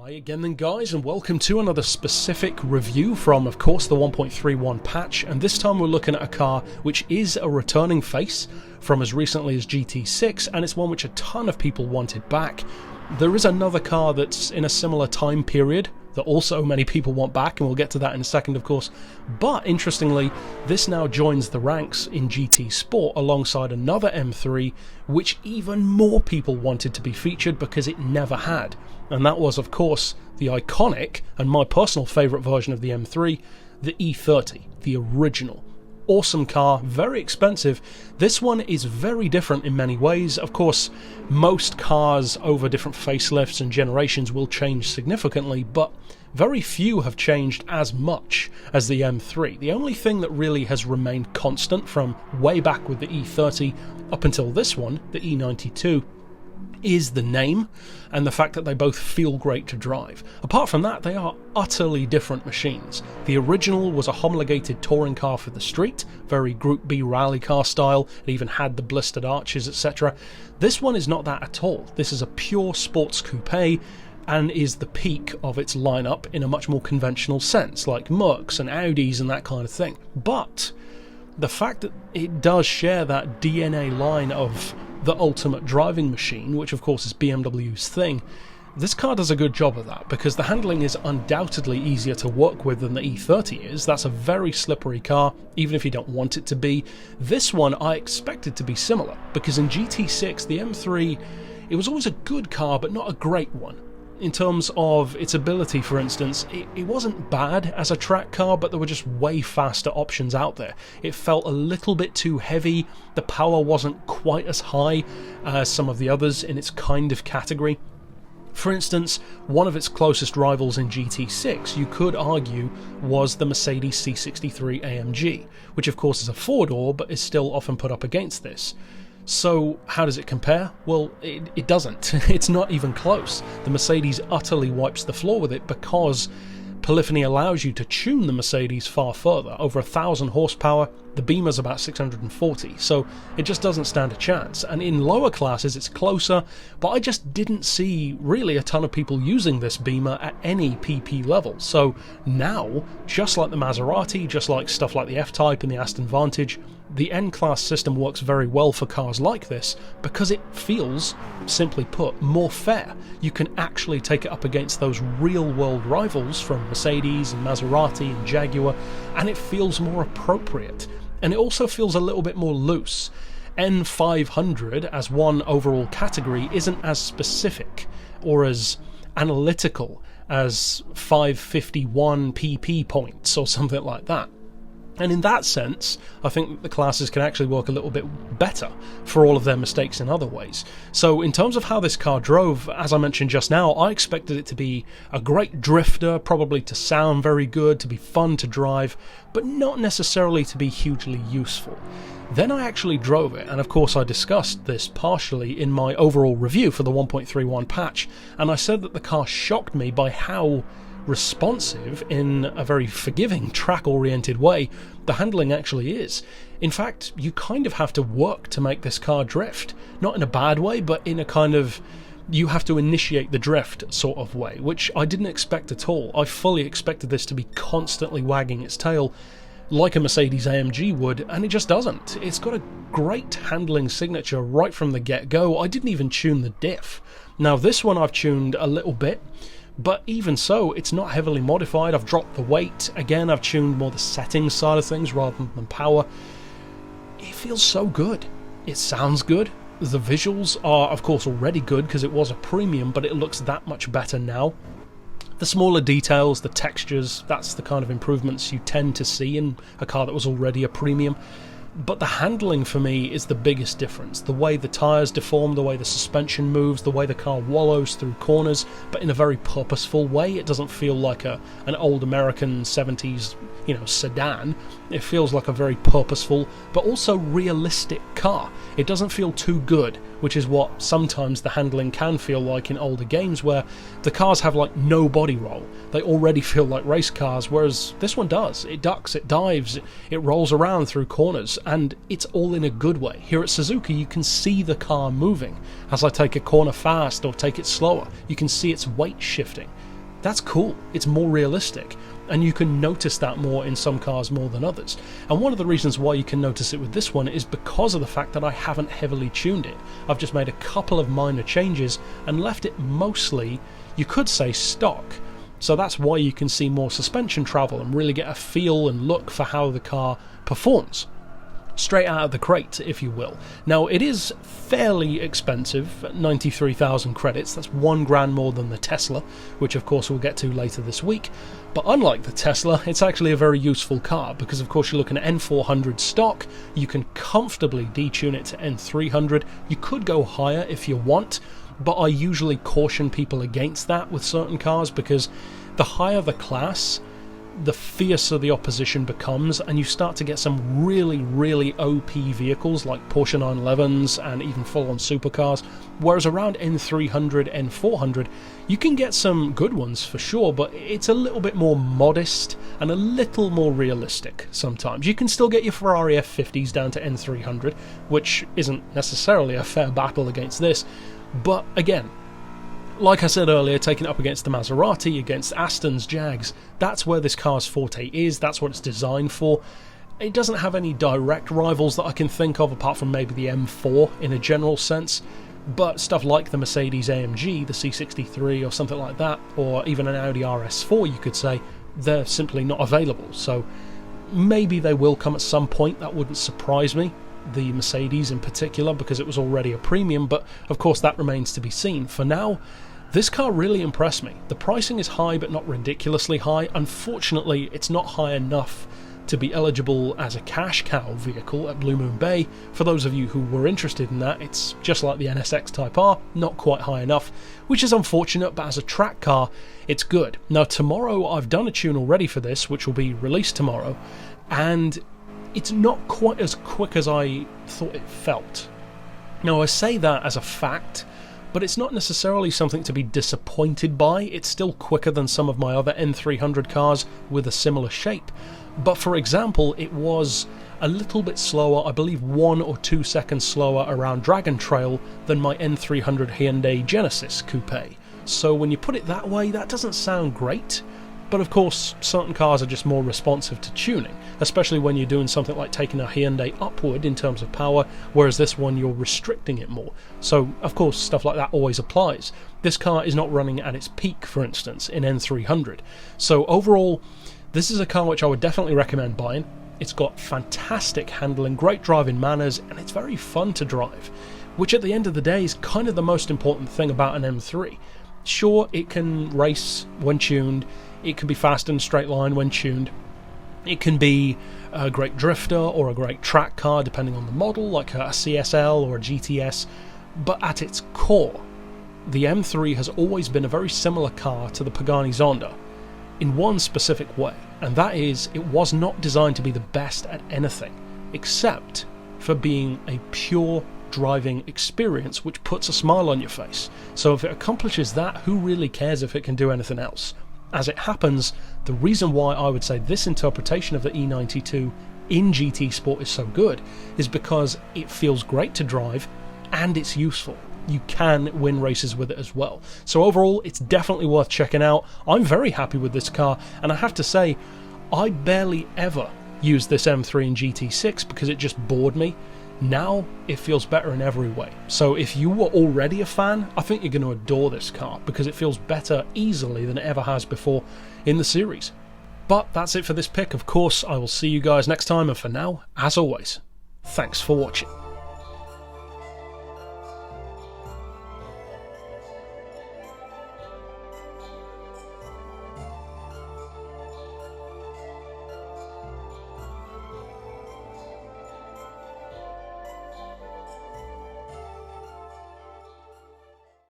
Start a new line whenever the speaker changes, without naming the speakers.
Hi again then guys, and welcome to another specific review from, of course, the 1.31 patch, and this time we're looking at a car which is a returning face from as recently as GT6, and it's one which a ton of people wanted back. There is another car that's in a similar time period that also many people want back, and we'll get to that in a second, of course. But interestingly, this now joins the ranks in GT Sport alongside another M3, which even more people wanted to be featured because it never had. And that was, of course, the iconic, and my personal favourite version of the M3, the E30, the original. Awesome car, very expensive. This one is very different in many ways. Of course, most cars over different facelifts and generations will change significantly, but very few have changed as much as the M3. The only thing that really has remained constant from way back with the E30 up until this one, the E92, is the name and the fact that they both feel great to drive. Apart from that, they are utterly different machines. The original was a homologated touring car for the street, very Group B rally car style. It even had the blistered arches, etc. This one is not that at all. This is a pure sports coupe and is the peak of its lineup in a much more conventional sense, like Mercs and Audis and that kind of thing. But the fact that it does share that DNA line of the ultimate driving machine, which of course is BMW's thing, this car does a good job of that, because the handling is undoubtedly easier to work with than the E30 is. That's a very slippery car, even if you don't want it to be. This one I expected to be similar, because in GT6, the M3, it was always a good car, but not a great one. In terms of its ability, for instance, it wasn't bad as a track car, but there were just way faster options out there. It felt a little bit too heavy, the power wasn't quite as high as some of the others in its kind of category. For instance, one of its closest rivals in GT6, you could argue, was the Mercedes C63 AMG, which of course is a four-door, but is still often put up against this. So how does it compare? Well, it doesn't. It's not even close. The Mercedes utterly wipes the floor with it because polyphony allows you to tune the Mercedes far further. Over 1,000 horsepower, the Beamer's about 640, so it just doesn't stand a chance. And in lower classes it's closer, but I just didn't see really a ton of people using this Beamer at any PP level. So now, just like the Maserati, just like stuff like the F-Type and the Aston Vantage, the N-Class system works very well for cars like this because it feels, simply put, more fair. You can actually take it up against those real-world rivals from Mercedes and Maserati and Jaguar, and it feels more appropriate. And it also feels a little bit more loose. N500 as one overall category isn't as specific or as analytical as 551 PP points or something like that. And in that sense, I think that the classes can actually work a little bit better for all of their mistakes in other ways. So in terms of how this car drove, as I mentioned just now, I expected it to be a great drifter, probably to sound very good, to be fun to drive, but not necessarily to be hugely useful. Then I actually drove it, and of course I discussed this partially in my overall review for the 1.31 patch, and I said that the car shocked me by how responsive, in a very forgiving, track-oriented way, the handling actually is. In fact, you kind of have to work to make this car drift. Not in a bad way, but in a kind of, you have to initiate the drift sort of way, which I didn't expect at all. I fully expected this to be constantly wagging its tail like a Mercedes AMG would, and it just doesn't. It's got a great handling signature right from the get-go. I didn't even tune the diff. Now this one I've tuned a little bit, but even so, it's not heavily modified. I've dropped the weight. Again, I've tuned more the settings side of things rather than power. It feels so good. It sounds good. The visuals are, of course, already good because it was a premium, but it looks that much better now. The smaller details, the textures, that's the kind of improvements you tend to see in a car that was already a premium. But the handling for me is the biggest difference. The way the tyres deform, the way the suspension moves, the way the car wallows through corners, but in a very purposeful way. It doesn't feel like an old American 70s, sedan. It feels like a very purposeful, but also realistic car. It doesn't feel too good which is what sometimes the handling can feel like in older games, where the cars have like no body roll. They already feel like race cars, whereas this one does. It ducks, it dives, it rolls around through corners, and it's all in a good way. Here at Suzuka, you can see the car moving. As I take a corner fast or take it slower, you can see its weight shifting. That's cool. It's more realistic, and you can notice that more in some cars more than others. And one of the reasons why you can notice it with this one is because of the fact that I haven't heavily tuned it. I've just made a couple of minor changes and left it mostly, you could say, stock. So that's why you can see more suspension travel and really get a feel and look for how the car performs. Straight out of the crate, if you will. Now, it is fairly expensive, 93,000 credits. That's $1,000 more than the Tesla, which of course we'll get to later this week. But unlike the Tesla, it's actually a very useful car because of course you're looking at N400 stock. You can comfortably detune it to N300. You could go higher if you want, but I usually caution people against that with certain cars because the higher the class, the fiercer the opposition becomes, and you start to get some really OP vehicles like Porsche 911s and even full-on supercars, whereas around N300, N400 you can get some good ones for sure, but it's a little bit more modest and a little more realistic sometimes. You can still get your Ferrari F50s down to N300, which isn't necessarily a fair battle against this, but again, like I said earlier, taking it up against the Maserati, against Astons, Jags, that's where this car's forte is, that's what it's designed for. It doesn't have any direct rivals that I can think of, apart from maybe the M4 in a general sense, but stuff like the Mercedes AMG, the C63 or something like that, or even an Audi RS4 you could say, they're simply not available. So maybe they will come at some point, that wouldn't surprise me. The Mercedes in particular, because it was already a premium, but of course that remains to be seen. For now, this car really impressed me. The pricing is high but not ridiculously high. Unfortunately, it's not high enough to be eligible as a cash cow vehicle at Blue Moon Bay. For those of you who were interested in that, it's just like the NSX Type R, not quite high enough, which is unfortunate, but as a track car, it's good. Now tomorrow, I've done a tune already for this, which will be released tomorrow, and it's not quite as quick as I thought it felt. Now I say that as a fact, but it's not necessarily something to be disappointed by. It's still quicker than some of my other N300 cars with a similar shape. But for example, it was a little bit slower, I believe 1 or 2 seconds slower around Dragon Trail than my N300 Hyundai Genesis Coupe. So when you put it that way, that doesn't sound great. But of course, certain cars are just more responsive to tuning, especially when you're doing something like taking a Hyundai upward in terms of power, whereas this one you're restricting it more. So of course, stuff like that always applies. This car is not running at its peak, for instance, in N300. So overall, this is a car which I would definitely recommend buying. It's got fantastic handling, great driving manners, and it's very fun to drive, which at the end of the day is kind of the most important thing about an M3. Sure, it can race when tuned, it can be fast in a straight line when tuned, it can be a great drifter or a great track car depending on the model, like a CSL or a GTS, but at its core, the M3 has always been a very similar car to the Pagani Zonda in one specific way, and that is it was not designed to be the best at anything, except for being a pure driving experience which puts a smile on your face. So if it accomplishes that, who really cares if it can do anything else? As it happens, the reason why I would say this interpretation of the E92 in GT Sport is so good is because it feels great to drive and it's useful. You can win races with it as well. So overall, it's definitely worth checking out. I'm very happy with this car, and I have to say, I barely ever used this M3 in GT6 because it just bored me. Now it feels better in every way. So if you were already a fan, I think you're going to adore this car because it feels better easily than it ever has before in the series. But that's it for this pick. Of course, I will see you guys next time, and for now, as always, thanks for watching.